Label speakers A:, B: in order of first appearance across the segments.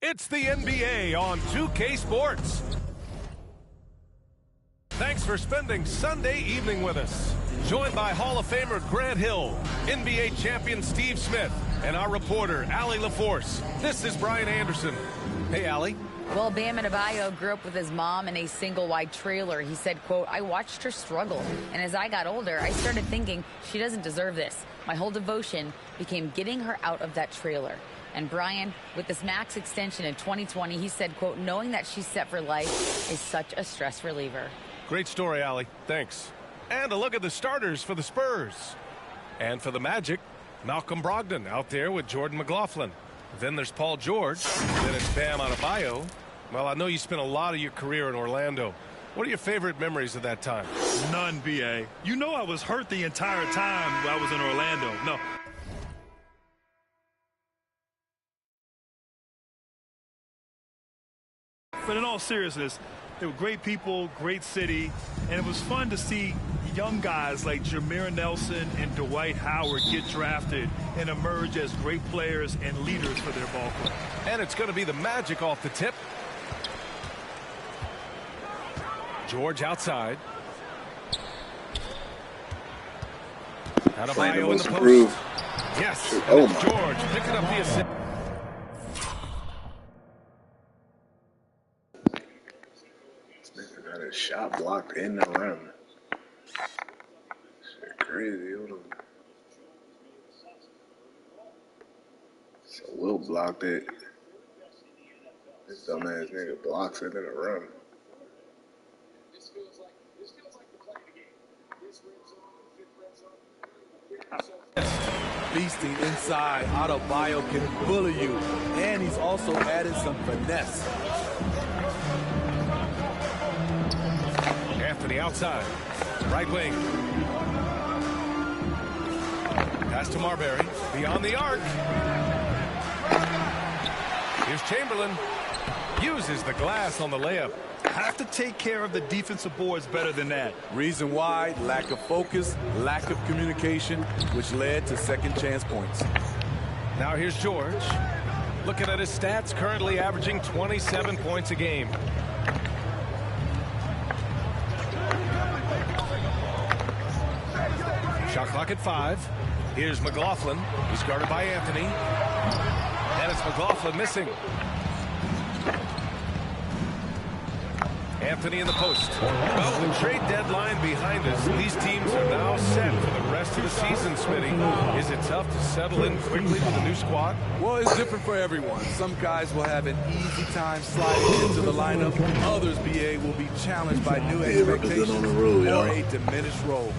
A: It's the NBA on 2K Sports. Thanks for spending Sunday evening with us. Joined by Hall of Famer Grant Hill, NBA champion Steve Smith, and our reporter, Allie LaForce. This is Brian Anderson. Hey, Allie.
B: Well, Bam Adebayo grew up with his mom in a single-wide trailer. He said, quote, "I watched her struggle, and as I got older, I started thinking she doesn't deserve this. My whole devotion became getting her out of that trailer." And Brian, with this max extension in 2020, he said, quote, "Knowing that she's set for life is such a stress reliever."
A: Great story, Allie. Thanks. And a look at the starters for the Spurs. And for the Magic, Malcolm Brogdon out there with Jordan McLaughlin. Then there's Paul George. Then it's Bam Adebayo. Well, I know you spent a lot of your career in Orlando. What are your favorite memories of that time?
C: None, B.A. You know I was hurt the entire time I was in Orlando. No. But in all seriousness, they were great people, great city, and it was fun to see young guys like Jameer Nelson and Dwight Howard get drafted and emerge as great players and leaders for their ball club.
A: And it's going to be the Magic off the tip. George outside. Adebayo in the post. Yes, and it's George picking up the assist.
D: Got a shot blocked in the rim. Shit crazy. Hold on. So Wilt blocked it. This dumbass nigga blocks it in the rim.
E: Beasting inside, Adebayo can bully you, and he's also added some finesse.
A: Anthony outside, right wing. Pass to Marbury, beyond the arc. Here's Chamberlain, uses the glass on the layup.
C: Have to take care of the defensive boards better than that.
E: Reason why: lack of focus, lack of communication, which led to second chance points.
A: Now here's George. Looking at his stats, currently averaging 27 points a game. Shot clock at 5. Here's McLaughlin. He's guarded by Anthony. And it's McLaughlin missing. Anthony in the post. Well, the trade deadline behind us. These teams are now set for the rest of the season, Smitty. Is it tough to settle in quickly with a new squad?
E: Well, it's different for everyone. Some guys will have an easy time sliding into the lineup. Others, BA, will be challenged by new expectations or a diminished role.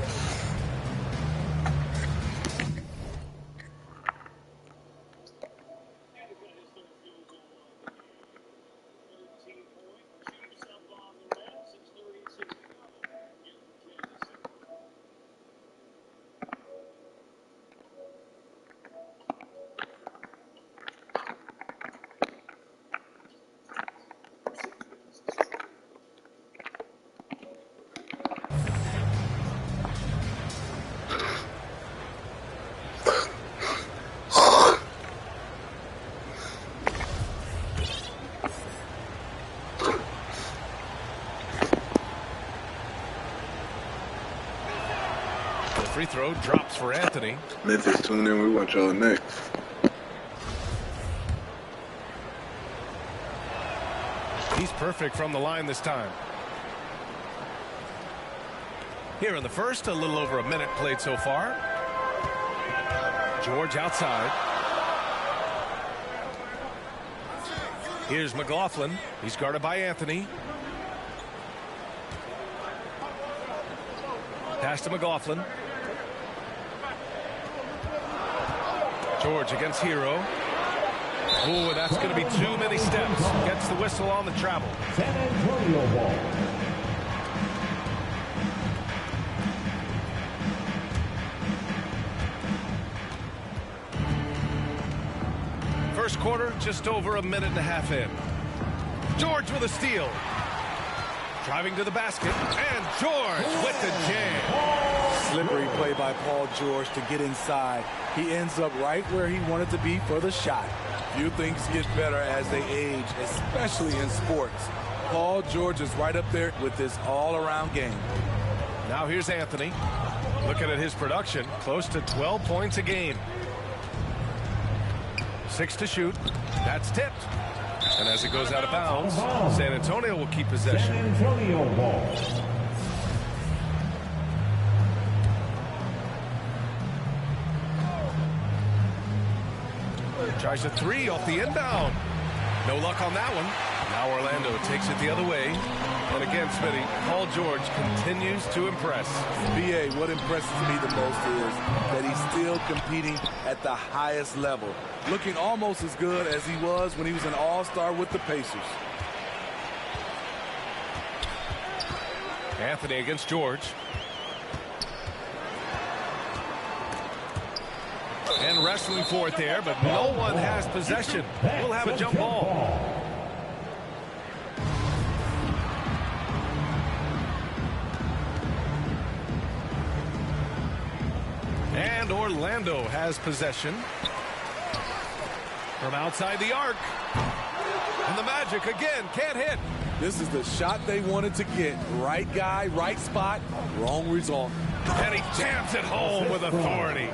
A: Free throw drops for Anthony.
D: Memphis, tune in. We want y'all next.
A: He's perfect from the line this time. Here in the first, a little over a minute played so far. George outside. Here's McLaughlin. He's guarded by Anthony. Pass to McLaughlin. George against Herro. Ooh, that's going to be too many steps. Gets the whistle on the travel.
F: San Antonio ball.
A: First quarter, just over a minute and a half in. George with a steal. Driving to the basket, and George with the jam.
E: Slippery play by Paul George to get inside. He ends up right where he wanted to be for the shot. Few things get better as they age, especially in sports. Paul George is right up there with this all-around game.
A: Now here's Anthony. Looking at his production, close to 12 points a game. 6 to shoot. That's tipped. And as it goes out of bounds, San Antonio will keep possession.
F: San Antonio ball.
A: Tries a 3 off the inbound. No luck on that one. Now Orlando takes it the other way. And again, Smitty, Paul George continues to impress.
E: B.A., what impresses me the most is that he's still competing at the highest level, looking almost as good as he was when he was an all-star with the Pacers.
A: Anthony against George. And wrestling for it there, but no one has possession. We'll have a jump ball. And Orlando has possession from outside the arc. And the Magic again can't hit.
E: This is the shot they wanted to get. Right guy, right spot, wrong result.
A: And he jams it home with authority.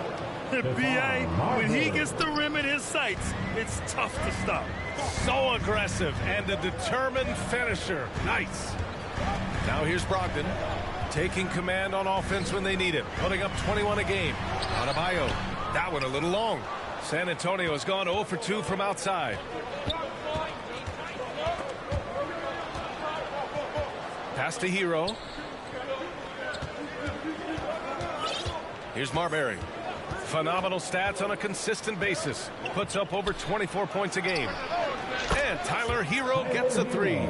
C: B.A., when he gets the rim in his sights, it's tough to stop.
A: So aggressive and a determined finisher. Nice. Now here's Brogdon, taking command on offense when they need it, putting up 21 a game. Adebayo, that one a little long. San Antonio has gone 0 for 2 from outside. Pass to Herro. Here's Marbury. Phenomenal stats on a consistent basis. Puts up over 24 points a game. And Tyler Herro gets a 3.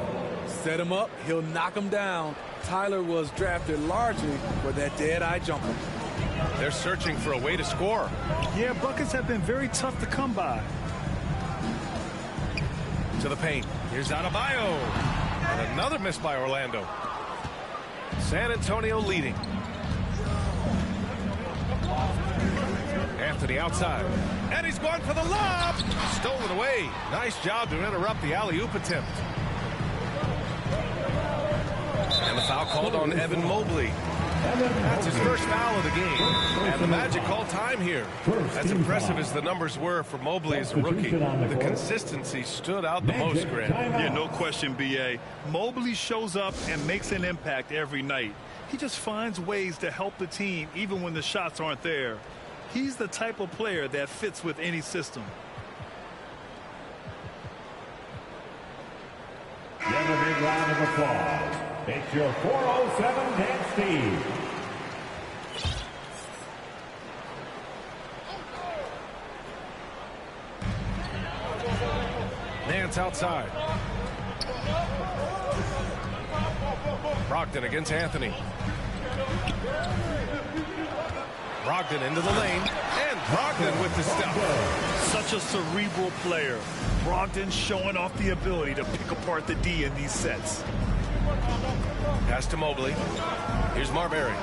E: Set him up, he'll knock him down. Tyler was drafted largely for that dead-eye jumper.
A: They're searching for a way to score.
C: Yeah, buckets have been very tough to come by.
A: To the paint. Here's Adebayo. And another miss by Orlando. San Antonio leading. Anthony outside. And he's going for the lob. Stolen away. Nice job to interrupt the alley-oop attempt. And the foul called on Evan Mobley. That's his first foul of the game. And the Magic called time here. As impressive as the numbers were for Mobley as a rookie, the consistency stood out the most, Grant.
C: Yeah, no question, B.A. Mobley shows up and makes an impact every night. He just finds ways to help the team even when the shots aren't there. He's the type of player that fits with any system.
F: Give a big round of applause. It's your 407 Dan Steve.
A: Nance outside. Brogdon against Anthony. Brogdon into the lane, and Brogdon with the stop.
C: Such a cerebral player. Brogdon showing off the ability to pick apart the D in these sets.
A: Pass to Mobley. Here's Marbury.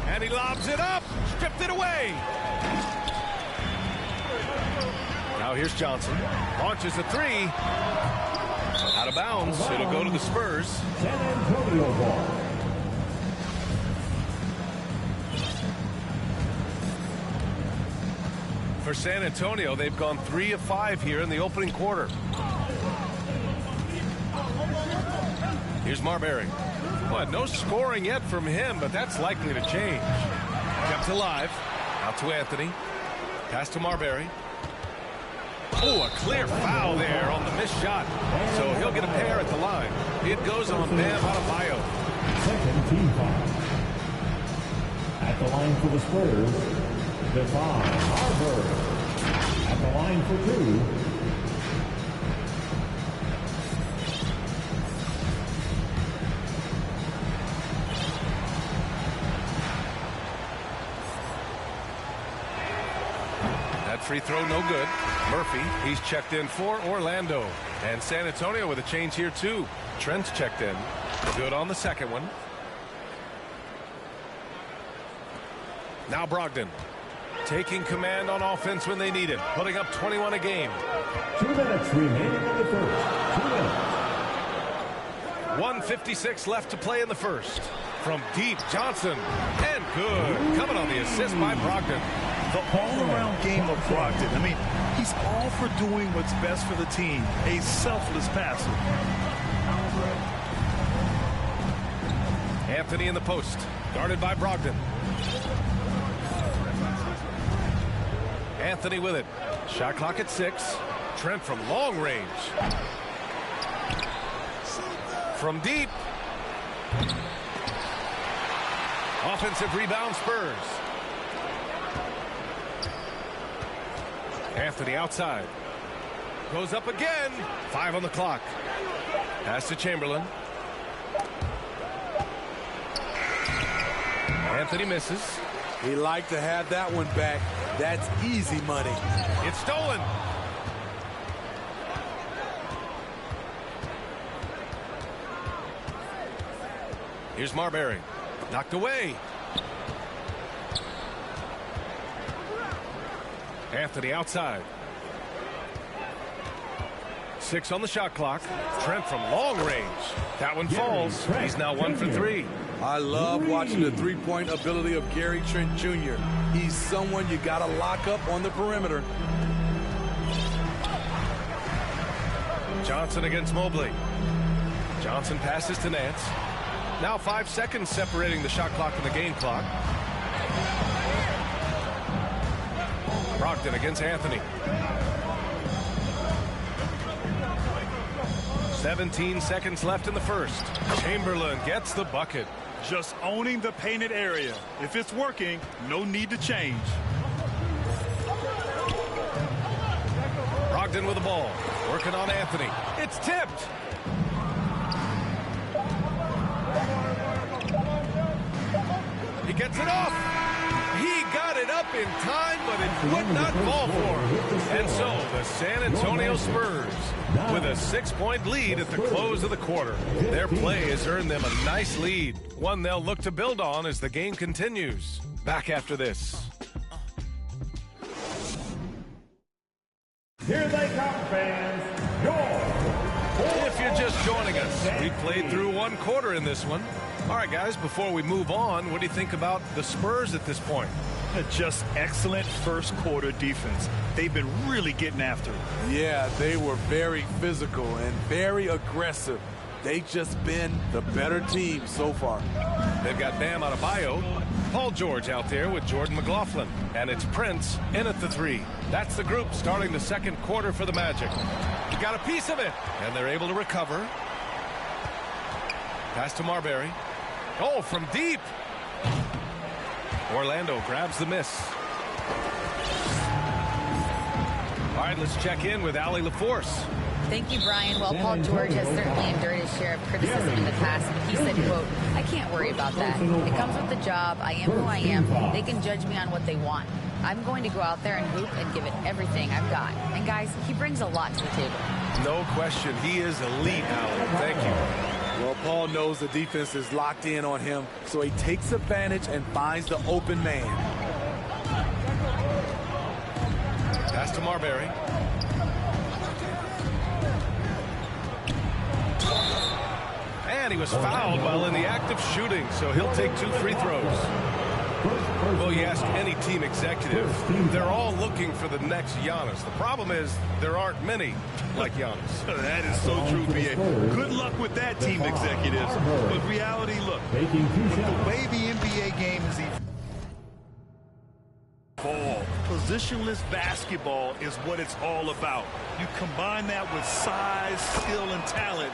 A: And he lobs it up, stripped it away. Now here's Johnson. Launches a 3. Out of bounds. It'll go to the Spurs.
F: San Antonio ball.
A: For San Antonio, they've gone 3 of 5 here in the opening quarter. Here's Marbury. Well, no scoring yet from him, but that's likely to change. Kept alive. Out to Anthony. Pass to Marbury. Oh, a clear foul there on the missed shot. So he'll get a pair at the line. It goes on Bam Adebayo.
F: Second team foul. At the line for the Spurs, Devon Harper. At the line for 2.
A: That free throw no good. Murphy, he's checked in for Orlando. And San Antonio with a change here too. Trent's checked in. Good on the second one. Now Brogdon. taking command on offense when they need it, putting up 21 a game.
F: 2 minutes remaining in the first. 2 minutes.
A: 1:56 left to play in the first. From deep, Johnson. And good. Coming on the assist by Brogdon.
C: The all-around game of Brogdon. I mean, he's all for doing what's best for the team. A selfless passer.
A: Anthony in the post. Guarded by Brogdon. Anthony with it. Shot clock at 6. Trent from long range. From deep. Offensive rebound, Spurs. Anthony outside. Goes up again. 5 on the clock. Pass to Chamberlain. Anthony misses.
E: He liked to have that one back. That's easy money.
A: It's stolen. Here's Marbury. Knocked away. Anthony outside. 6 on the shot clock. Trent from long range. That one falls. He's now 1 for 3.
E: I love watching the three-point ability of Gary Trent Jr. He's someone you got to lock up on the perimeter.
A: Johnson against Mobley. Johnson passes to Nance. Now 5 seconds separating the shot clock and the game clock. Brogdon against Anthony. 17 seconds left in the first. Chamberlain gets the bucket.
C: Just owning the painted area. If it's working, no need to change.
A: Brogdon with the ball. Working on Anthony. It's tipped. He gets it off. He got it up in time, but it would not fall for him. And so the San Antonio Spurs, with a 6-point lead at the close of the quarter. Their play has earned them a nice lead, one they'll look to build on as the game continues. Back after this.
F: Here they come, fans.
A: If you're just joining us, we played through 1 quarter in this one. All right, guys, before we move on, what do you think about the Spurs at this point?
C: Just excellent first quarter defense. They've been really getting after it.
E: Yeah, they were very physical and very aggressive. They've just been the better team so far.
A: They've got Bam Adebayo, Paul George out there with Jordan McLaughlin, and it's Prince in at the 3. That's the group starting the second quarter for the Magic. He got a piece of it, and they're able to recover. Pass to Marbury. Oh, from deep. Orlando grabs the miss. All right, let's check in with Allie LaForce.
B: Thank you, Brian. Well, Paul George has certainly endured his share of criticism in the past, but he said, quote, "I can't worry about that. It comes with the job. I am who I am. They can judge me on what they want. I'm going to go out there and hoop and give it everything I've got." And, guys, he brings a lot to the table.
A: No question. He is elite, Allie. Thank you.
E: Well, Paul knows the defense is locked in on him, so he takes advantage and finds the open man.
A: Pass to Marbury. And he was fouled while in the act of shooting, so he'll take 2 free throws. Well, you ask any team executive, they're all looking for the next Giannis. The problem is there aren't many like Giannis.
C: That is so true, B.A. Good luck with that, team executives. But reality, look, the way the NBA game is evolved, positionless basketball is what it's all about. You combine that with size, skill, and talent.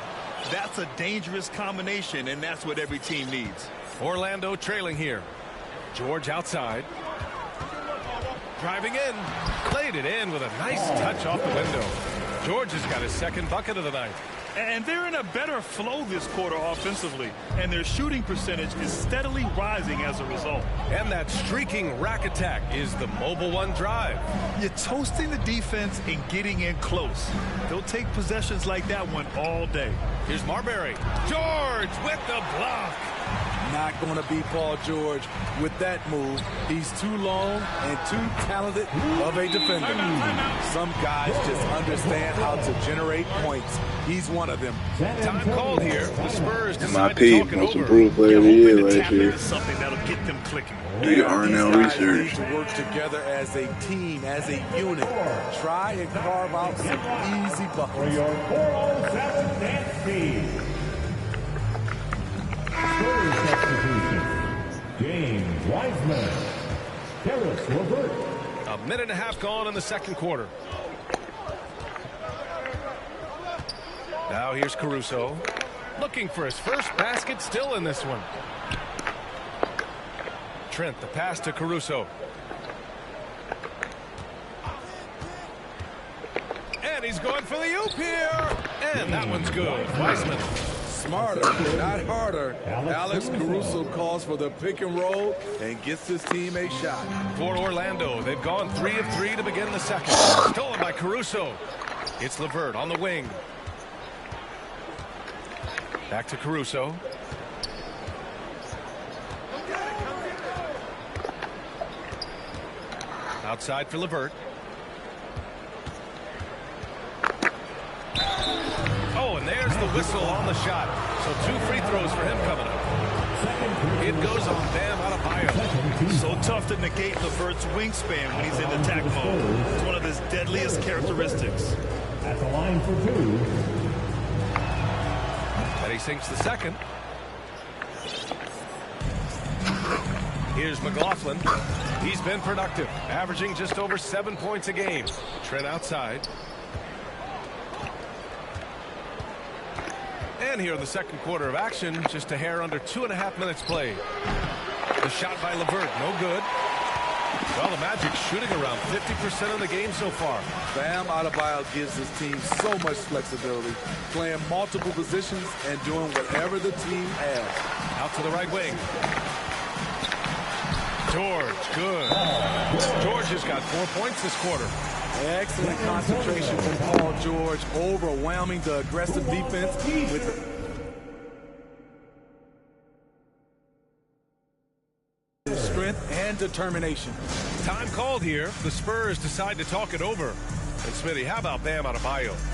C: That's a dangerous combination, and that's what every team needs.
A: Orlando trailing here. George outside. Driving in. Played it in with a nice touch off the window. George has got his second bucket of the night.
C: And they're in a better flow this quarter offensively, and their shooting percentage is steadily rising as a result.
A: And that streaking rack attack is the Mobile One drive.
C: You're toasting the defense and getting in close. They'll take possessions like that one all day.
A: Here's Marbury. George with the block.
E: not going to be Paul George with that move. He's too long and too talented of a defender. Some guys just understand how to generate points. He's one of them.
A: Time called here. The Spurs decide
D: MIP,
A: to talk it
D: most
A: over.
D: improved player of the year last year.
C: Something that'll get them clicking.
D: Do R&L research.
E: Need to work together as a team, as a unit. Try and carve out some easy
F: For
E: buckets.
F: your 407 dance speed. Spurs substitution. James Wiseman. Harris Levert.
A: A minute and a half gone in the second quarter. Now here's Caruso. Looking for his first basket, still in this one. Trent, the pass to Caruso. And he's going for the oop here. And that one's good. Wiseman.
E: Smarter, not harder. Alex Caruso calls for the pick and roll and gets his team a shot.
A: For Orlando, they've gone 3 of 3 to begin the second. Stolen by Caruso. It's Levert on the wing. Back to Caruso. Outside for Levert. Oh, and there's the whistle on the shot. So 2 free throws for him coming up. It goes on Bam Orl.
C: So tough to negate Levert's wingspan when he's in attack mode. It's one of his deadliest characteristics.
F: At the line for 2.
A: And he sinks the second. Here's McLaughlin. He's been productive, averaging just over 7 points a game. Trent outside. And here in the second quarter of action, just a hair under 2.5 minutes played. The shot by Levert, no good. Well, the Magic shooting around 50% of the game so far.
E: Bam Orl gives his team so much flexibility, playing multiple positions and doing whatever the team asks.
A: Out to the right wing. George, good. George has got 4 points this quarter.
E: Excellent concentration from Paul George, overwhelming the aggressive defense with strength and determination.
A: Time called here. The Spurs decide to talk it over. And Smitty, how about Bam Orl?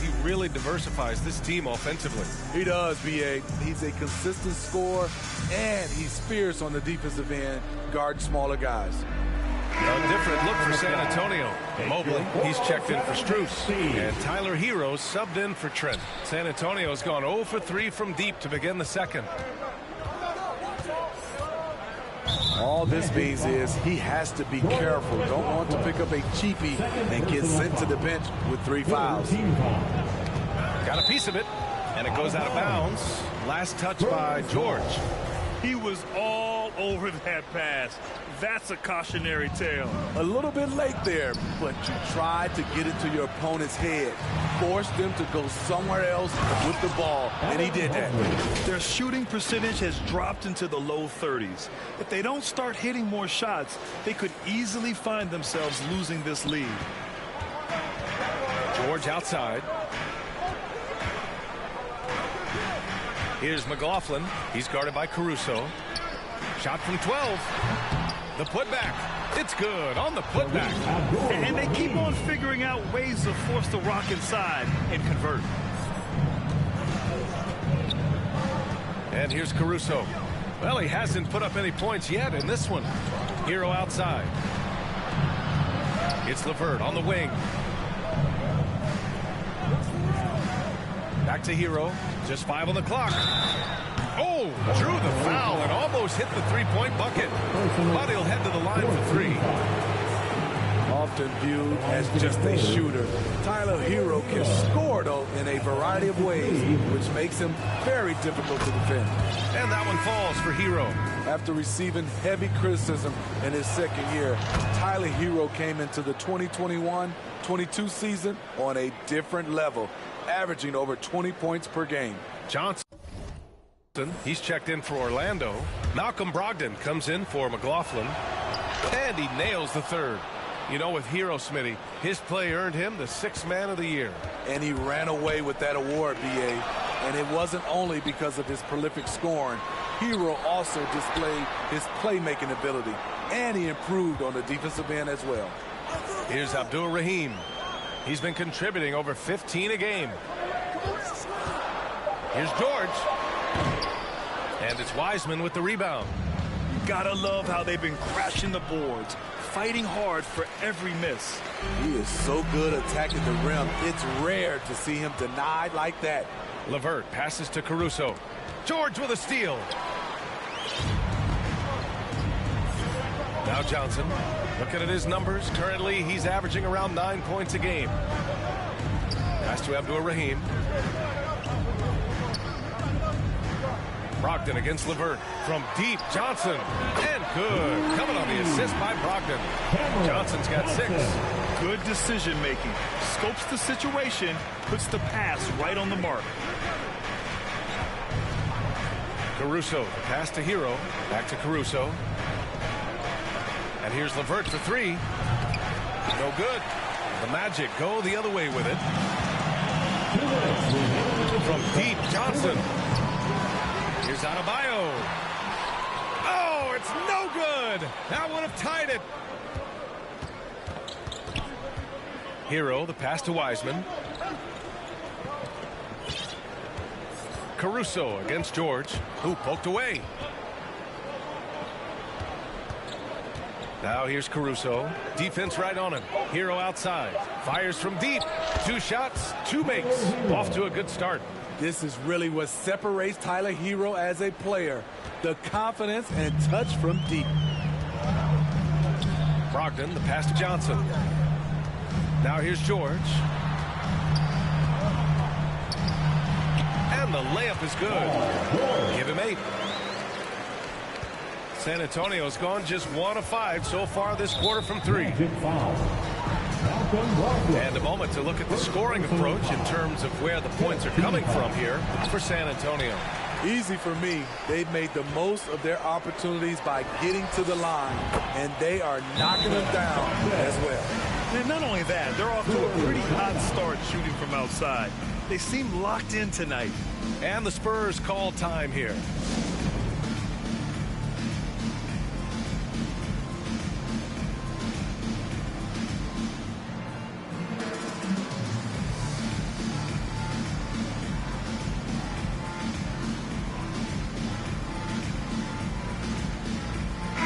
A: He really diversifies this team offensively.
E: He does, B.A. He's a consistent scorer, and he's fierce on the defensive end, guarding smaller guys.
A: A different look for San Antonio. Mobley, he's checked in for Strus. And Tyler Herro subbed in for Trent. San Antonio's gone 0 for 3 from deep to begin the second.
E: All this means is he has to be careful. Don't want to pick up a cheapie and get sent to the bench with 3 fouls.
A: Got a piece of it, and it goes out of bounds. Last touch by George.
C: He was all over that pass. That's a cautionary tale.
E: A little bit late there, but you tried to get it to your opponent's head. Forced them to go somewhere else with the ball, and he did that.
C: Their shooting percentage has dropped into the low 30s. If they don't start hitting more shots, they could easily find themselves losing this lead.
A: George outside. Here's McLaughlin. He's guarded by Caruso. Shot from 12. The putback. It's good on the putback.
C: And they keep on figuring out ways to force the rock inside and convert.
A: And here's Caruso. Well, he hasn't put up any points yet in this one. Herro outside. It's Levert on the wing. Back to Herro. Just 5 on the clock. Oh, drew the foul and almost hit the 3-point bucket. But he'll head to the line for 3.
E: Often viewed as just a shooter, Tyler Herro can score, though, in a variety of ways, which makes him very difficult to defend.
A: And that one falls for Herro.
E: After receiving heavy criticism in his second year, Tyler Herro came into the 2021-22 season on a different level, averaging over 20 points per game.
A: Johnson, he's checked in for Orlando. Malcolm Brogdon comes in for McLaughlin. And he nails the third. You know, with Herro, Smitty, his play earned him the 6th man of the year.
E: And he ran away with that award, B.A. And it wasn't only because of his prolific scoring. Herro also displayed his playmaking ability, and he improved on the defensive end as well.
A: Here's Abdul Rahim. He's been contributing over 15 a game. Here's George. And it's Wiseman with the rebound.
C: You gotta love how they've been crashing the boards, fighting hard for every miss.
E: He is so good attacking the rim. It's rare to see him denied like that.
A: LeVert passes to Caruso. George with a steal. Now Johnson, looking at his numbers, currently he's averaging around 9 points a game. Pass to Abdul Rahim. Brogdon against LeVert. From deep, Johnson. And good. Coming on the assist by Brogdon. Johnson's got 6.
C: Good decision making. Scopes the situation, puts the pass right on the mark.
A: Caruso, pass to Herro. Back to Caruso. And here's LeVert for 3. No good. The Magic go the other way with it. From deep, Johnson. Here's Adebayo. Oh, it's no good. That would have tied it. Herro, the pass to Wiseman. Caruso against George, who poked away. Now here's Caruso. Defense right on him. Herro outside. Fires from deep. 2 shots, 2 makes. Off to a good start.
E: This is really what separates Tyler Herro as a player. The confidence and touch from deep.
A: Brogdon, the pass to Johnson. Now here's George. And the layup is good. Give him 8. San Antonio's gone just 1 of 5 so far this quarter from 3. And a moment to look at the scoring approach in terms of where the points are coming from here for San Antonio.
E: Easy for me. They've made the most of their opportunities by getting to the line, and they are knocking them down as well.
C: And not only that, they're off to a pretty hot start shooting from outside. They seem locked in tonight.
A: And the Spurs call time here.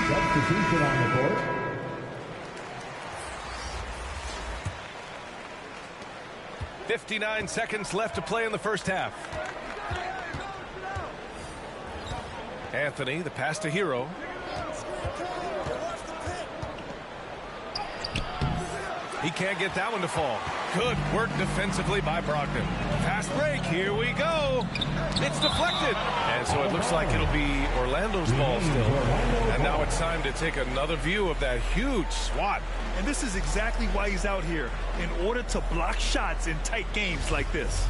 F: Substitution on the court.
A: .59 seconds left to play in the first half. Anthony, the pass to Herro. He can't get that one to fall. Good work defensively by Brogdon. Fast break. Here we go. It's deflected. And so it looks like it'll be Orlando's ball still. And now it's time to take another view of that huge swat.
C: And this is exactly why he's out here, in order to block shots in tight games like this.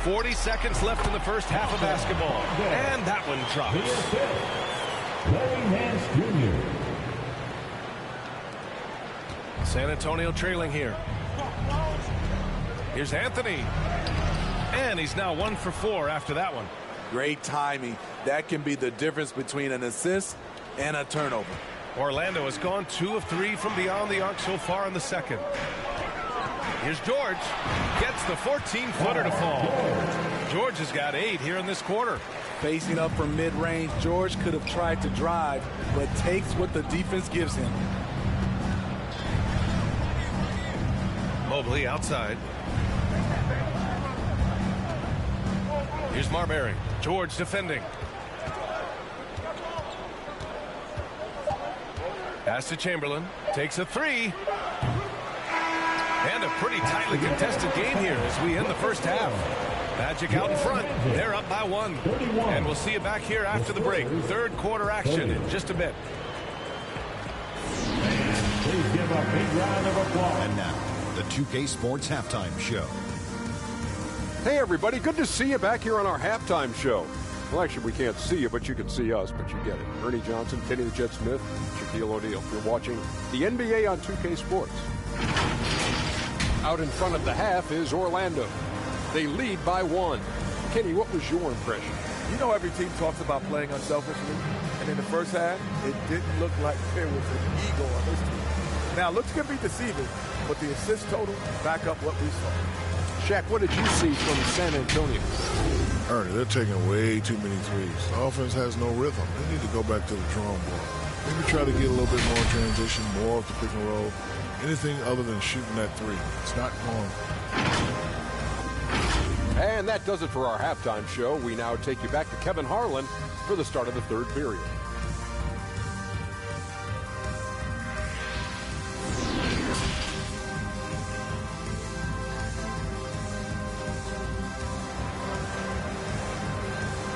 A: .40 seconds left in the first half of basketball. And that one drops. San Antonio trailing here. Here's Anthony. And he's now 1 for 4 after that one.
E: Great timing. That can be the difference between an assist and a turnover.
A: Orlando has gone 2 of 3 from beyond the arc so far in the second. Here's George. Gets the 14-footer to fall. George has got 8 here in this quarter.
E: Facing up from mid-range, George could have tried to drive, but takes what the defense gives him.
A: Mobley outside. Here's Marbury. George defending. Pass to Chamberlain. Takes a 3. And a pretty tightly contested game here as we end the first half. Magic out in front. They're up by 1. And we'll see you back here after the break. Third quarter action in just a bit.
F: Please give a big round of applause.
G: And now, the 2K Sports Halftime Show.
H: Hey, everybody. Good to see you back here on our halftime show. Well, actually, we can't see you, but you can see us, but you get it. Ernie Johnson, Kenny the Jet Smith, Shaquille O'Neal. You're watching the NBA on 2K Sports. Out in front of the half is Orlando. They lead by 1. Kenny, what was your impression?
E: You know, every team talks about playing unselfishly, and in the first half, it didn't look like there was an ego on this team. Now, looks could be deceiving, but the assist total back up what we saw.
H: Shaq, what did you see from San Antonio?
I: Ernie, they're taking way too many threes. The offense has no rhythm. They need to go back to the drawing board. Maybe try to get a little bit more transition, more of the pick and roll. Anything other than shooting that three. It's not going.
H: And that does it for our halftime show. We now take you back to Kevin Harlan for the start of the third period.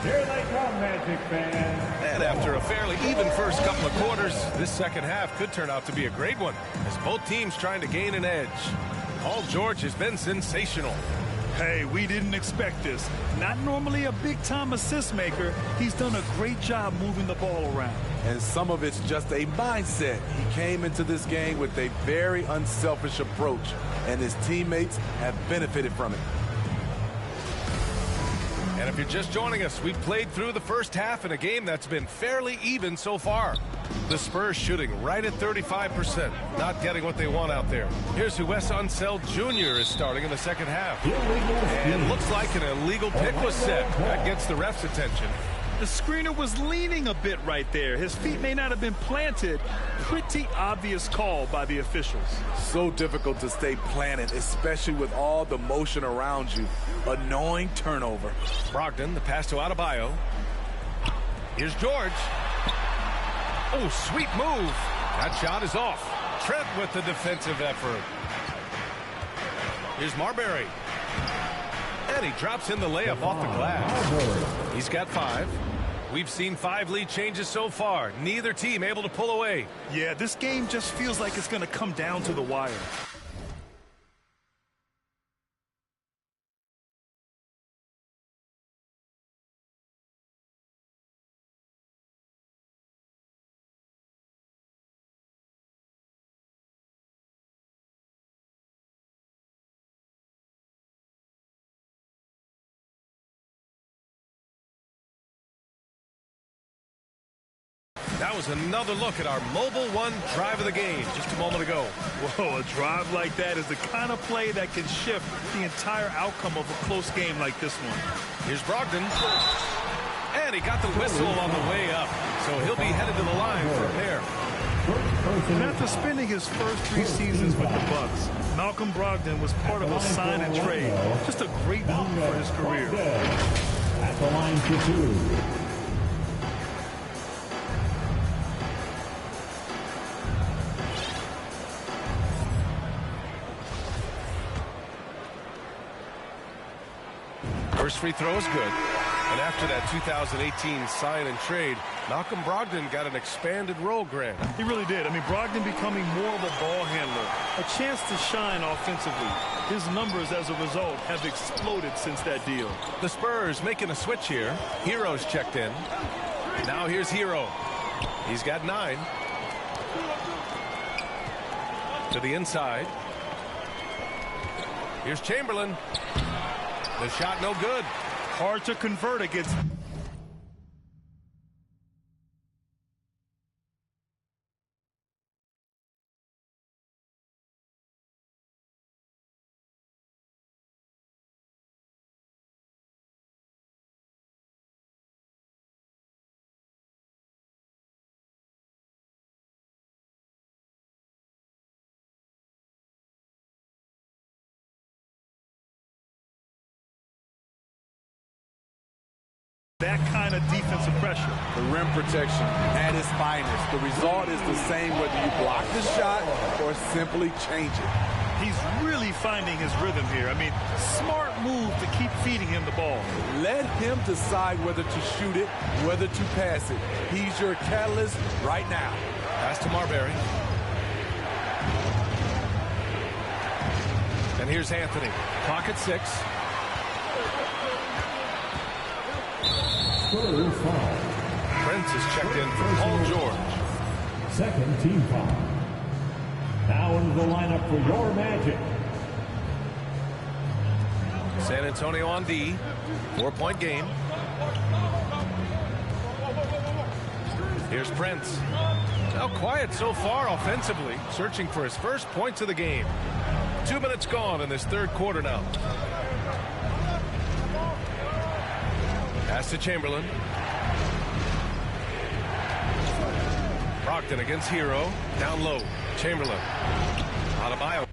F: Here they come, Magic fans.
A: And after a fairly even first couple of quarters, this second half could turn out to be a great one, as both teams trying to gain an edge. Paul George has been sensational.
C: Hey, we didn't expect this. Not normally a big-time assist maker. He's done a great job moving the ball around.
E: And some of it's just a mindset. He came into this game with a very unselfish approach, and his teammates have benefited from it.
A: And if you're just joining us, we've played through the first half in a game that's been fairly even so far. The Spurs shooting right at 35%, not getting what they want out there. Here's who Wes Unseld Jr. is starting in the second half. And looks like an illegal pick was set. That gets the ref's attention.
C: The screener was leaning a bit right there. His feet may not have been planted. Pretty obvious call by the officials.
E: So difficult to stay planted, especially with all the motion around you. Annoying turnover.
A: Brogdon, the pass to Adebayo. Here's George. Oh, sweet move. That shot is off. Trent with the defensive effort. Here's Marbury. And he drops in the layup off the glass. He's got 5. We've seen 5 lead changes so far. Neither team able to pull away.
C: Yeah, this game just feels like it's going to come down to the wire.
A: That was another look at our Mobile One drive of the game just a moment ago.
C: Whoa, a drive like that is the kind of play that can shift the entire outcome of a close game like this one.
A: Here's Brogdon. And he got the whistle on the way up, so he'll be headed to the line for a pair.
C: And after spending his first 3 seasons with the Bucks, Malcolm Brogdon was part of a sign and trade. Just a great move for his career.
F: At the line for 2.
A: First free throw is good. And after that 2018 sign and trade, Malcolm Brogdon got an expanded role, Grant.
C: He really did. I mean, Brogdon becoming more of a ball handler, a chance to shine offensively. His numbers as a result have exploded since that deal.
A: The Spurs making a switch here. Herro's checked in. Now here's Herro. He's got 9. To the inside. Here's Chamberlain. The shot no good.
C: Hard to convert against. That kind of defensive pressure.
E: The rim protection at its finest. The result is the same whether you block the shot or simply change it.
C: He's really finding his rhythm here. I mean, smart move to keep feeding him the ball.
E: Let him decide whether to shoot it, whether to pass it. He's your catalyst right now.
A: Pass to Marbury. And here's Anthony. Clock at 6.
F: Spurs foul.
A: Prince is checked in for Paul George.
F: Second team foul. Now into the lineup for your Magic.
A: San Antonio on D. 4-point game. Here's Prince. Now quiet so far offensively, searching for his first points of the game. 2 minutes gone in this third quarter now. Pass to Chamberlain. Brogdon against Herro. Down low. Chamberlain. Adebayo.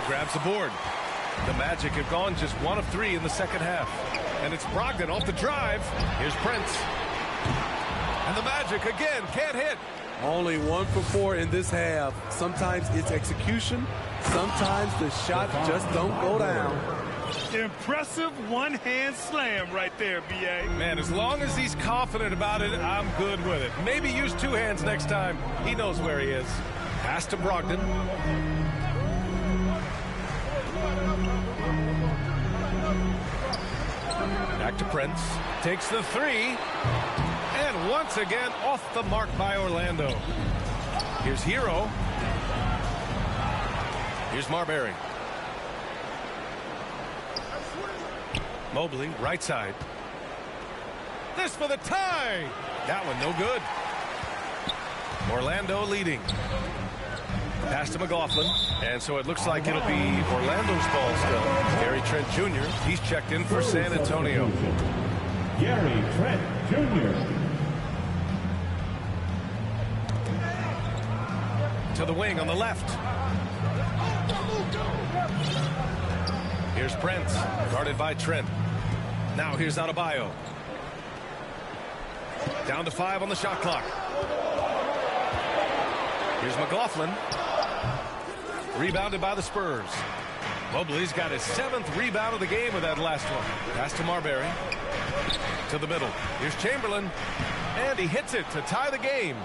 A: Grabs the board. The Magic have gone just 1 of 3 in the second half. And it's Brogdon off the drive. Here's Prince. And the Magic again can't hit.
E: Only 1 for 4 in this half. Sometimes it's execution. Sometimes the shots just don't go down.
C: Impressive one-hand slam right there, B.A.
A: Man, as long as he's confident about it, I'm good with it. Maybe use 2 hands next time. He knows where he is. Pass to Brogdon. Back to Prince. Takes the 3. And once again, off the mark by Orlando. Here's Herro. Here's Marbury. Mobley, right side. This for the tie. That one no good. Orlando leading. Pass to McLaughlin. And so it looks like it'll be Orlando's ball still. Gary Trent Jr. He's checked in for San Antonio.
F: Gary Trent Jr.
A: To the wing on the left. Here's Prince, guarded by Trent. Now here's Adebayo. Down to 5 on the shot clock. Here's McLaughlin. Rebounded by the Spurs. Mobley's got his 7th rebound of the game with that last one. Pass to Marbury. To the middle. Here's Chamberlain. And he hits it to tie the game.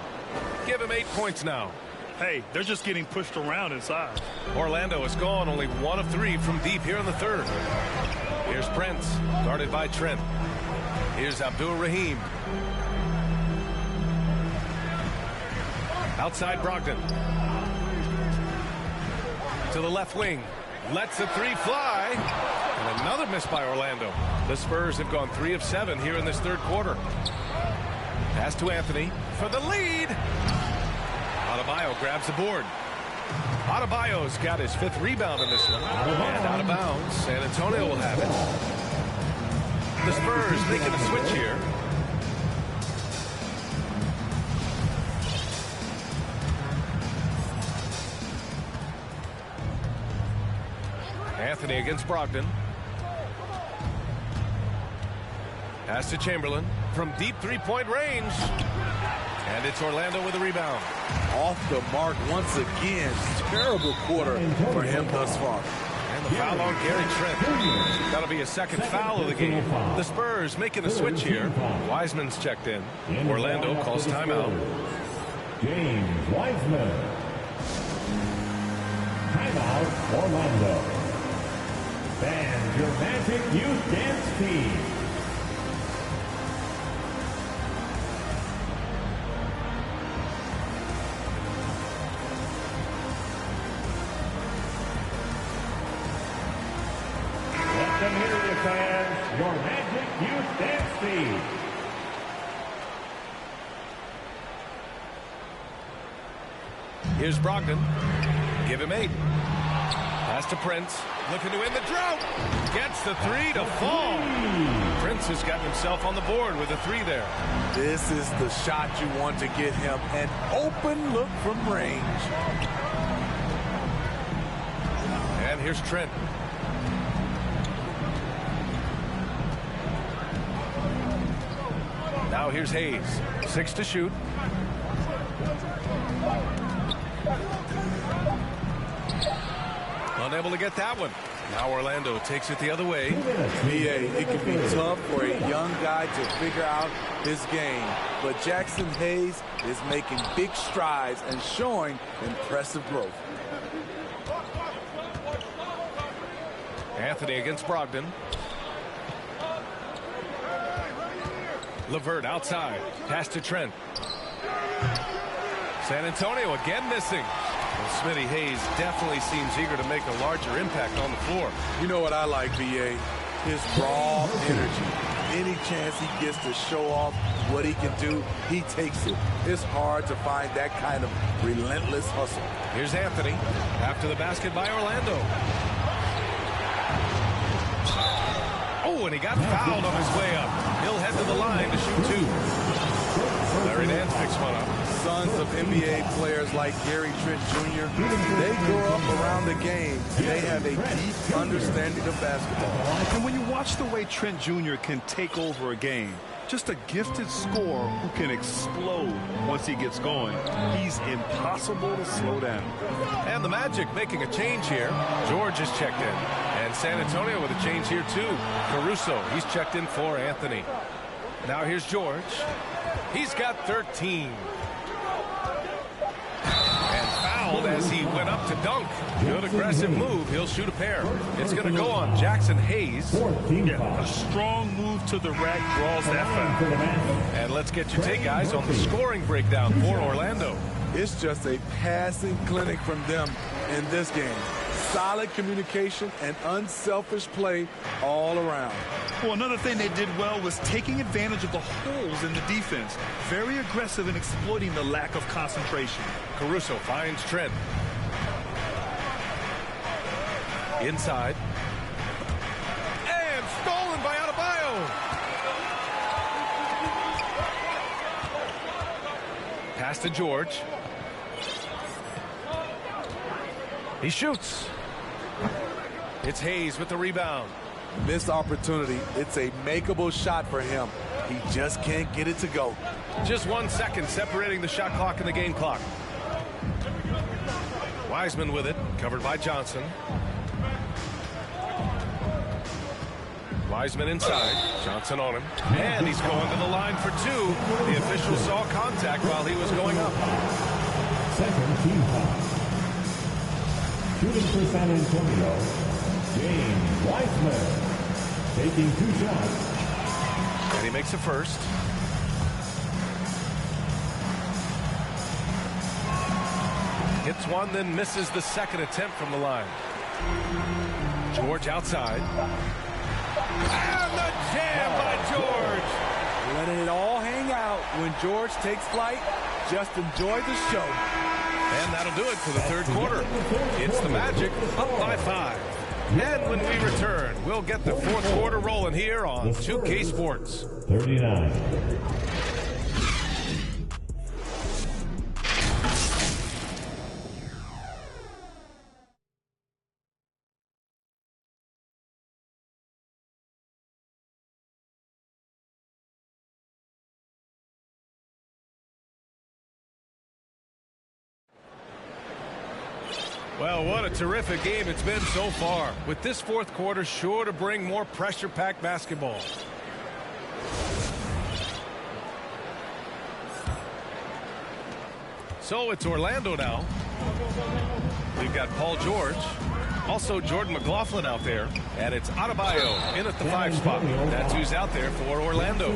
A: Give him 8 points now.
C: Hey, they're just getting pushed around inside.
A: Orlando has gone only 1 of 3 from deep here in the third. Here's Prince, guarded by Trent. Here's Abdul-Rahim. Outside Brogdon. To the left wing. Lets the 3 fly. And another miss by Orlando. The Spurs have gone 3 of 7 here in this third quarter. Pass to Anthony for the lead. Adebayo grabs the board. Adebayo's got his 5th rebound in this one. And out of bounds. San Antonio will have it. The Spurs making a switch here. Anthony against Brogdon. Pass to Chamberlain from deep three-point range. And it's Orlando with a rebound.
E: Off the mark once again. Terrible quarter for him thus far.
A: And the foul on Gary Trent. That'll be a second foul of the game. The Spurs making a switch here. Wiseman's checked in. Orlando calls timeout.
F: James Wiseman. Timeout, Orlando. Band your Magic Youth Dance Team. Let them hear you, fans. Your Magic Youth Dance Team.
A: Here's Brogdon. Give him 8. Pass to Prince. Looking to win the drought. Gets the 3 to fall. Prince has gotten himself on the board with a 3 there.
E: This is the shot you want to get him. An open look from range.
A: And here's Trent. Now here's Hayes. 6 to shoot. Unable to get that one. Now Orlando takes it the other way.
E: BA, it can be tough for a young guy to figure out his game. But Jackson Hayes is making big strides and showing impressive growth.
A: Anthony against Brogdon. LeVert outside. Pass to Trent. San Antonio again missing. Well, Smitty Hayes definitely seems eager to make a larger impact on the floor.
E: You know what I like, BA? His raw energy. Any chance he gets to show off what he can do, he takes it. It's hard to find that kind of relentless hustle.
A: Here's Anthony. After the basket by Orlando. Oh, and he got fouled on his way up. He'll head to the line to shoot 2. Larry Nance picks one up.
E: Sons of NBA players like Gary Trent Jr., they grow up around the game, and they have a deep understanding of basketball.
C: And when you watch the way Trent Jr. can take over a game, just a gifted scorer who can explode once he gets going. He's impossible to slow down.
A: And the Magic making a change here. George is checked in. And San Antonio with a change here too. Caruso, he's checked in for Anthony. Now here's George. He's got 13. And fouled as he went up to dunk. Good aggressive move. He'll shoot a pair. It's going to go on Jackson Hayes.
C: Yeah, a strong move to the rack draws that foul.
A: And let's get your take, guys, on the scoring breakdown for Orlando.
E: It's just a passing clinic from them in this game. Solid communication and unselfish play all around.
C: Well, another thing they did well was taking advantage of the holes in the defense. Very aggressive in exploiting the lack of concentration.
A: Caruso finds Trent. Inside. And stolen by Adebayo. Pass to George. He shoots. It's Hayes with the rebound.
E: Missed opportunity. It's a makeable shot for him. He just can't get it to go.
A: Just 1 second separating the shot clock and the game clock. Wiseman with it, covered by Johnson. Wiseman inside, Johnson on him. And he's going to the line for 2. The official saw contact while he was going up.
F: Second team foul. Shooting for San Antonio, James Wiseman. Taking 2 shots.
A: And he makes a first. Hits one, then misses the second attempt from the line. George outside. And the jam by George.
E: Letting it all hang out. When George takes flight, just enjoy the show.
A: And that'll do it for the third quarter. It's the Magic up by 5. And when we return, we'll get the fourth quarter rolling here on 2K Sports.
F: 39.
A: Well, what a terrific game it's been so far, with this fourth quarter sure to bring more pressure-packed basketball. So it's Orlando now. We've got Paul George, also Jordan McLaughlin out there, and it's Adebayo in at the 5 spot. That's who's out there for Orlando.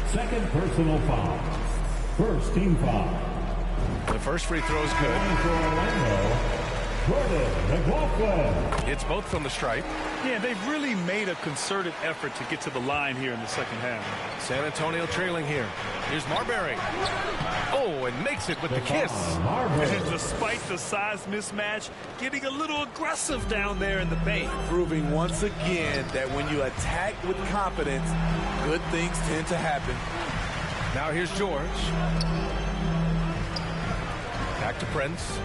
F: Second personal foul. First team foul.
A: The first free throw is good.
F: For Orlando, Jordan McLaughlin.
A: It's both from the stripe.
C: Yeah, they've really made a concerted effort to get to the line here in the second half.
A: San Antonio trailing here. Here's Marbury. Oh, and makes it with the kiss.
C: And despite the size mismatch, getting a little aggressive down there in the paint.
E: Proving once again that when you attack with confidence, good things tend to happen.
A: Now here's George. Back to Prince.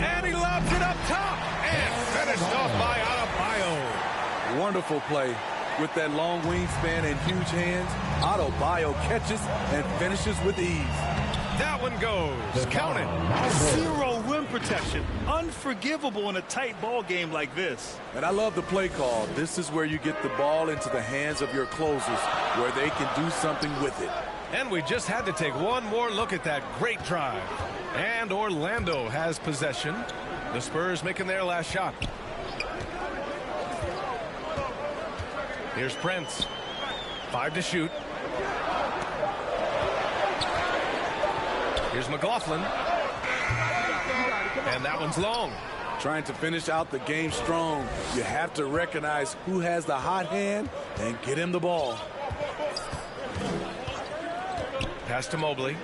A: And he lobs it up top. And finished off by Adebayo.
E: Wonderful play. With that long wingspan and huge hands, Adebayo catches and finishes with ease.
A: That one goes. Count it.
C: Zero rim protection. Unforgivable in a tight ball game like this.
E: And I love the play call. This is where you get the ball into the hands of your closers, where they can do something with it.
A: And we just had to take one more look at that great drive. And Orlando has possession. The Spurs making their last shot. Here's Prince. 5 to shoot. Here's McLaughlin. And that one's long.
E: Trying to finish out the game strong, you have to recognize who has the hot hand and get him the ball.
A: Pass to Mobley.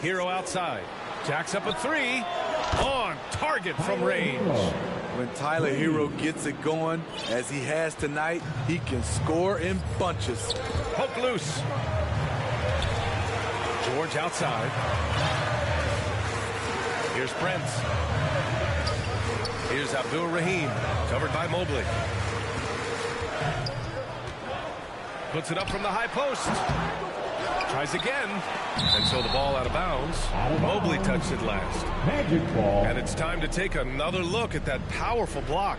A: Herro outside. Jacks up a 3. On target from range.
E: When Tyler Herro gets it going, as he has tonight, he can score in bunches.
A: Poke loose. George outside. Here's Prince. Here's Abdul Rahim, covered by Mobley. Puts it up from the high post. Tries again. And so the ball out of bounds. Mobley touched it last.
F: Magic ball.
A: And it's time to take another look at that powerful block.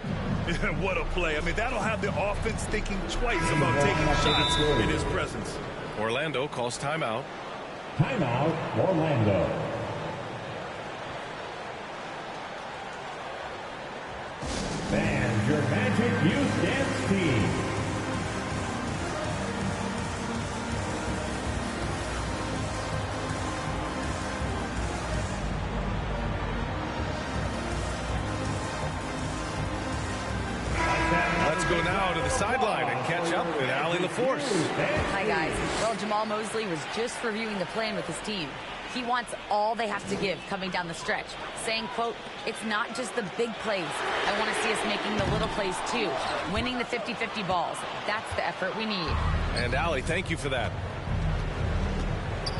C: What a play. I mean, that'll have the offense thinking twice about taking shots in his presence.
A: Orlando calls timeout.
F: Timeout, Orlando. And your Magic Youth Dance Team.
A: Go now to the sideline and catch up with Allie LaForce.
B: Hi, guys. Well, Jamal Mosley was just reviewing the plan with his team. He wants all they have to give coming down the stretch, saying, quote, it's not just the big plays. I want to see us making the little plays, too. Winning the 50-50 balls. That's the effort we need.
A: And, Allie, thank you for that.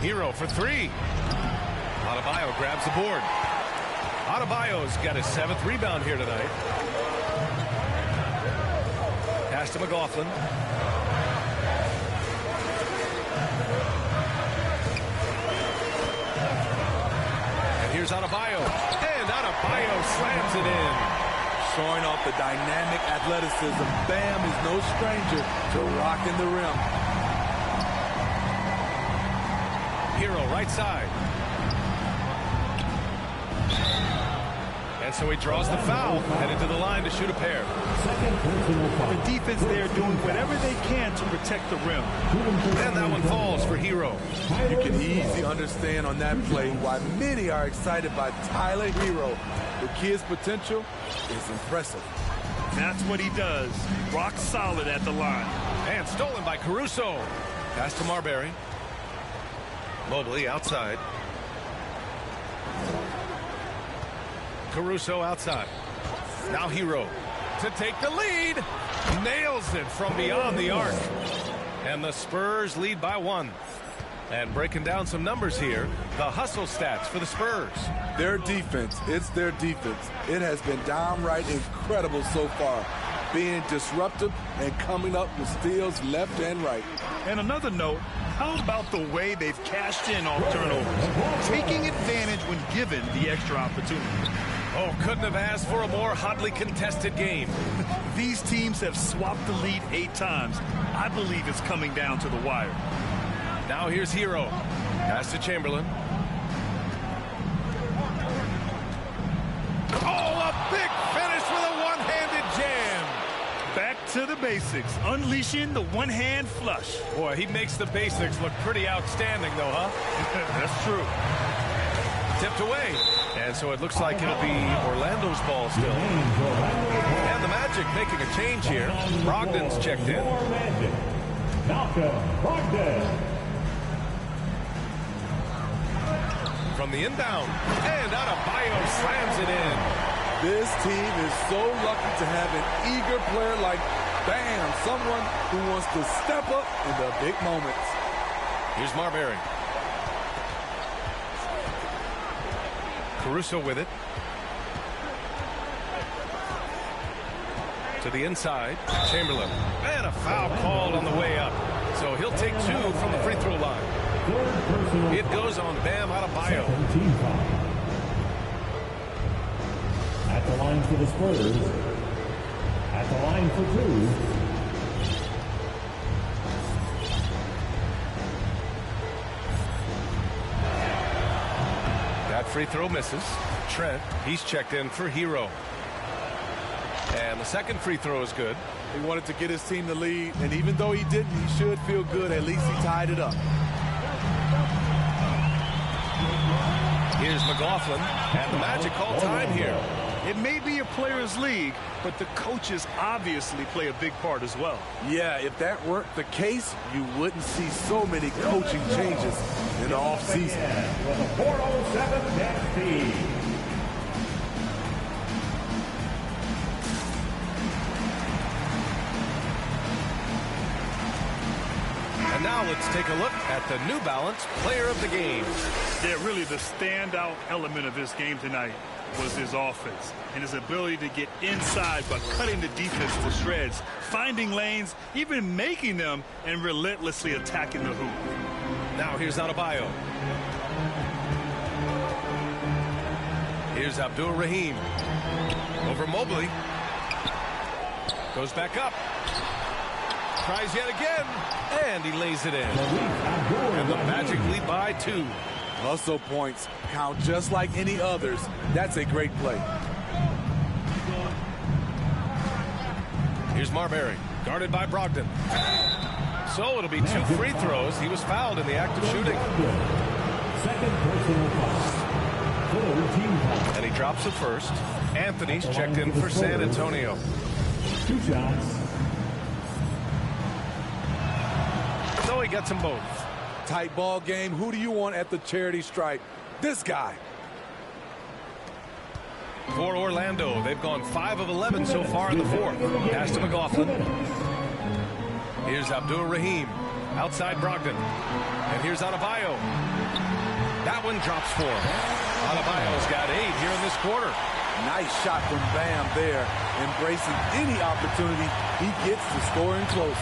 A: Herro for 3. Adebayo grabs the board. Adebayo's got his 7th rebound here tonight. Pass to McLaughlin. And here's Adebayo. And Adebayo slams it in.
E: Showing off the dynamic athleticism. Bam is no stranger to rocking the rim.
A: Herro right side. And so he draws the foul, headed to the line to shoot a pair.
C: The defense there doing whatever they can to protect the rim.
A: And that one falls for Herro.
E: You can easily understand on that play why many are excited by Tyler Herro. The kid's potential is impressive.
C: That's what he does. Rock solid at the line.
A: And stolen by Caruso. Pass to Marbury. Mobley outside. Caruso outside. Now Herro to take the lead. Nails it from beyond the arc. And the Spurs lead by 1. And breaking down some numbers here, the hustle stats for the Spurs.
E: Their defense, it's their defense. It has been downright incredible so far. being disruptive and coming up with steals left and right.
C: And another note, how about the way they've cashed in off turnovers, taking advantage when given the extra opportunity?
A: Oh, couldn't have asked for a more hotly contested game.
C: These teams have swapped the lead 8 times. I believe it's coming down to the wire.
A: Now here's Herro. Pass to Chamberlain. Oh, a big finish with a one-handed jam.
C: Back to the basics, unleashing the one-hand flush.
A: Boy, he makes the basics look pretty outstanding, though, huh?
C: That's true.
A: Tipped away. And so it looks like it'll be Orlando's ball still. And the Magic making a change here. Brogdon's checked in. From the inbound. And Adebayo slams it in.
E: This team is so lucky to have an eager player like Bam, someone who wants to step up in the big moments.
A: Here's Marbury. Caruso with it. To the inside. Chamberlain. And a foul called on the way up. So he'll take 2 from the free throw line. It goes on Bam Adebayo.
F: At the line for the Spurs. At the line for 2.
A: That free throw misses. Trent, he's checked in for Herro. And the second free throw is good.
E: He wanted to get his team the lead, and even though he didn't, he should feel good. At least he tied it up.
A: Here's McLaughlin, and the Magic call time here.
C: It may be a players' league, but the coaches obviously play a big part as well.
E: Yeah, if that weren't the case, you wouldn't see so many coaching changes in the offseason.
F: With a 4:07 net speed.
A: And now let's take a look at the New Balance Player of the Game.
C: Yeah, really the standout element of this game tonight was his offense and his ability to get inside by cutting the defense to shreds, finding lanes, even making them, and relentlessly attacking the hoop.
A: Now here's Adebayo. Here's Abdul-Rahim. Over Mobley. Goes back up. Tries yet again. And he lays it in. And the Magic lead by 2.
E: Hustle points count just like any others. That's a great play.
A: Here's Marbury, guarded by Brogdon. So it'll be 2 free throws. He was fouled in the act of shooting.
F: Second personal foul.
A: And he drops the first. Anthony's checked in for San Antonio.
F: 2 shots.
A: So he gets them both.
E: Tight ball game. Who do you want at the charity stripe? This guy.
A: For Orlando, they've gone 5 of 11 so far in the fourth. Pass to McLaughlin. Here's Abdul-Rahim. Outside Brogdon. And here's Adebayo. That one drops 4. Adebayo's got 8 here in this quarter.
E: Nice shot from Bam there. Embracing any opportunity he gets to scoring close.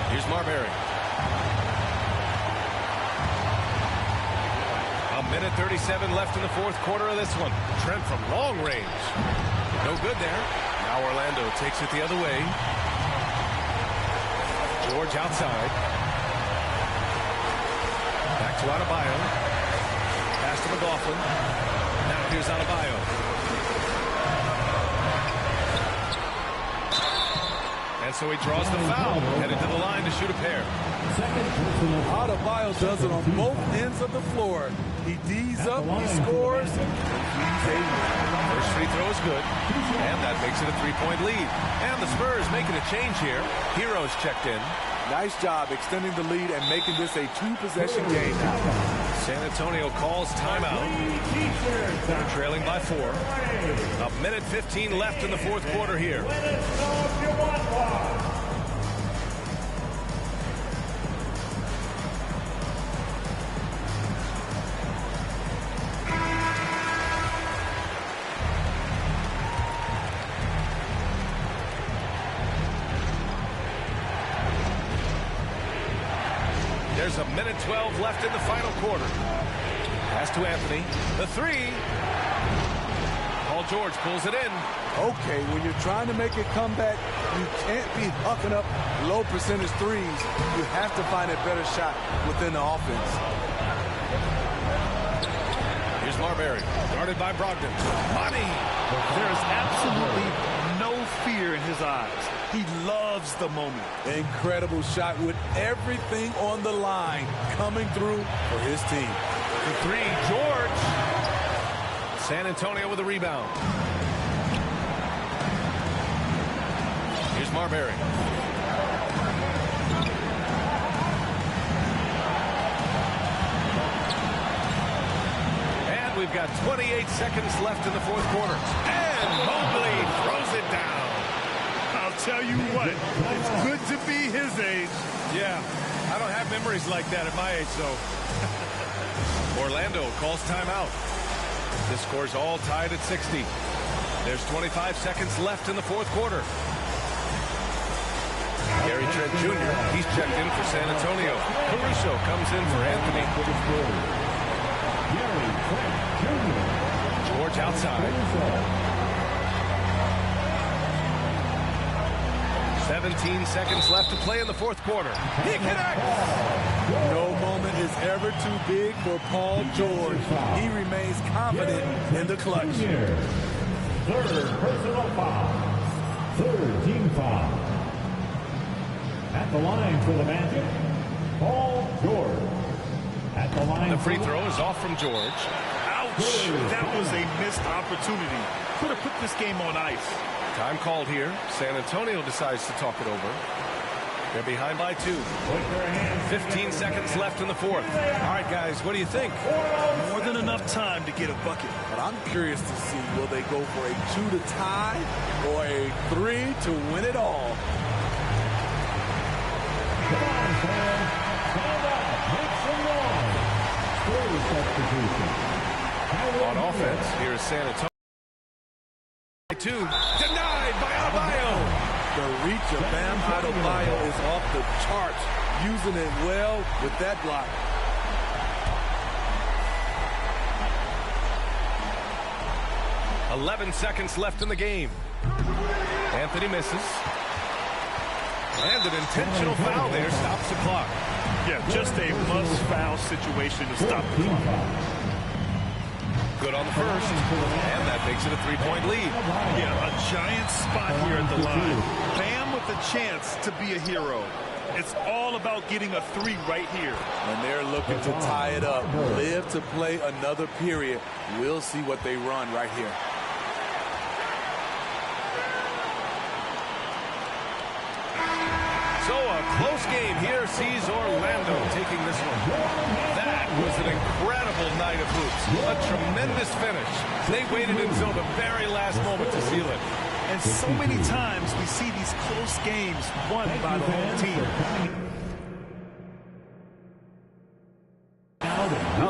A: Here's Marbury. A minute 37 left in the fourth quarter of this one. Trent from long range. No good there. Now Orlando takes it the other way. George outside. Back to Adebayo. Pass to McLaughlin. Now here's Adebayo. And so he draws the foul, headed to the line to shoot a pair.
E: Adebayo does it on both ends of the floor. He D's up, he scores,
A: First free throw is good, and that makes it a 3-point lead. And the Spurs making a change here. Herro's checked in.
E: Nice job extending the lead and making this a 2-possession game now.
A: San Antonio calls timeout. They're trailing by 4. A minute 15 left in the fourth quarter here. There's a minute 12 left in the final quarter. Pass to Anthony. The three. Paul George pulls it in.
E: Okay, when you're trying to make a comeback, you can't be hucking up low percentage threes. You have to find a better shot within the offense.
A: Here's Marbury, guarded by Brogdon. Money.
C: There is absolutely no fear in his eyes. He loves the moment.
E: Incredible shot with everything on the line coming through for his team.
A: The three, George. San Antonio with a rebound. Here's Marbury. And we've got 28 seconds left in the fourth quarter. And Mobley throws it down.
C: I'll tell you what, it's good to be his age.
A: Yeah, I don't have memories like that at my age, so. Orlando calls timeout. The score's all tied at 60. There's 25 seconds left in the fourth quarter. Gary Trent Jr., he's checked in for San Antonio. Caruso comes in for Anthony. George outside. 17 seconds left to play in the fourth quarter. He connects!
E: No moment is ever too big for Paul George. He remains confident in the clutch.
F: Third personal foul. Third team foul. At the line for the Magic, Paul George. At the line.
A: The free throw is off from George.
C: Ouch! That was a missed opportunity. Could have put this game on ice.
A: Time called here. San Antonio decides to talk it over. They're behind by 2. 15 seconds left in the fourth. All right, guys, what do you think?
C: More than enough time to get a bucket.
E: But I'm curious to see, will they go for a 2 to tie or a 3 to win it all?
F: Come on, fans. Stand up. Make some noise. Score substitution.
A: On offense, here's San Antonio. 2. Denied by Adebayo.
E: The reach of Bam Adebayo is off the charts, using it well with that block.
A: .11 seconds left in the game. Anthony misses. And an intentional foul there stops the clock.
C: Yeah, just a must-foul situation to stop the clock.
A: Good on the first, and that makes it a 3-point lead.
C: Yeah, a giant spot here at the line. Bam with a chance to be a hero. It's all about getting a 3 right here.
E: And they're looking to tie it up. Live to play another period. We'll see what they run right here.
A: So a close game here sees Orlando taking this one. That was an incredible night of hoops. A tremendous finish. They waited until the very last moment to seal it.
C: And so many times we see these close games won by the home team.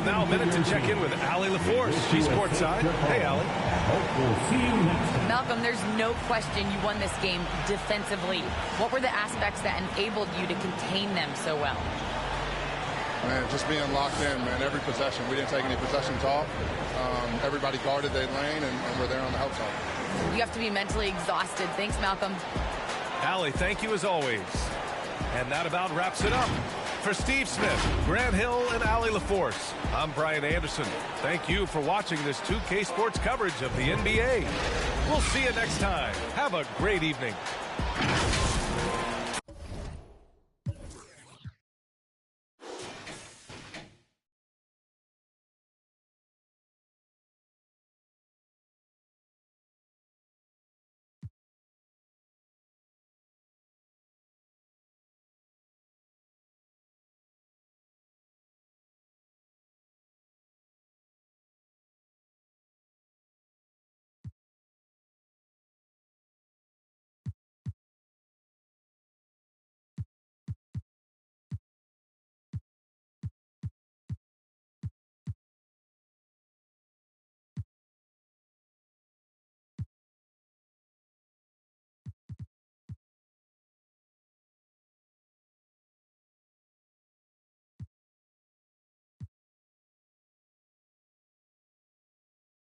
A: Now a minute to check in with Allie LaForce. She's courtside. Hey, Allie.
B: Malcolm, there's no question you won this game defensively. What were the aspects that enabled you to contain them so well?
J: Man, just being locked in, man. Every possession. We didn't take any possessions off. Everybody guarded their lane, and we're there on the help side.
B: You have to be mentally exhausted. Thanks, Malcolm.
A: Allie, thank you as always. And that about wraps it up. For Steve Smith, Grant Hill, and Allie LaForce, I'm Brian Anderson. Thank you for watching this 2K Sports coverage of the NBA. We'll see you next time. Have a great evening.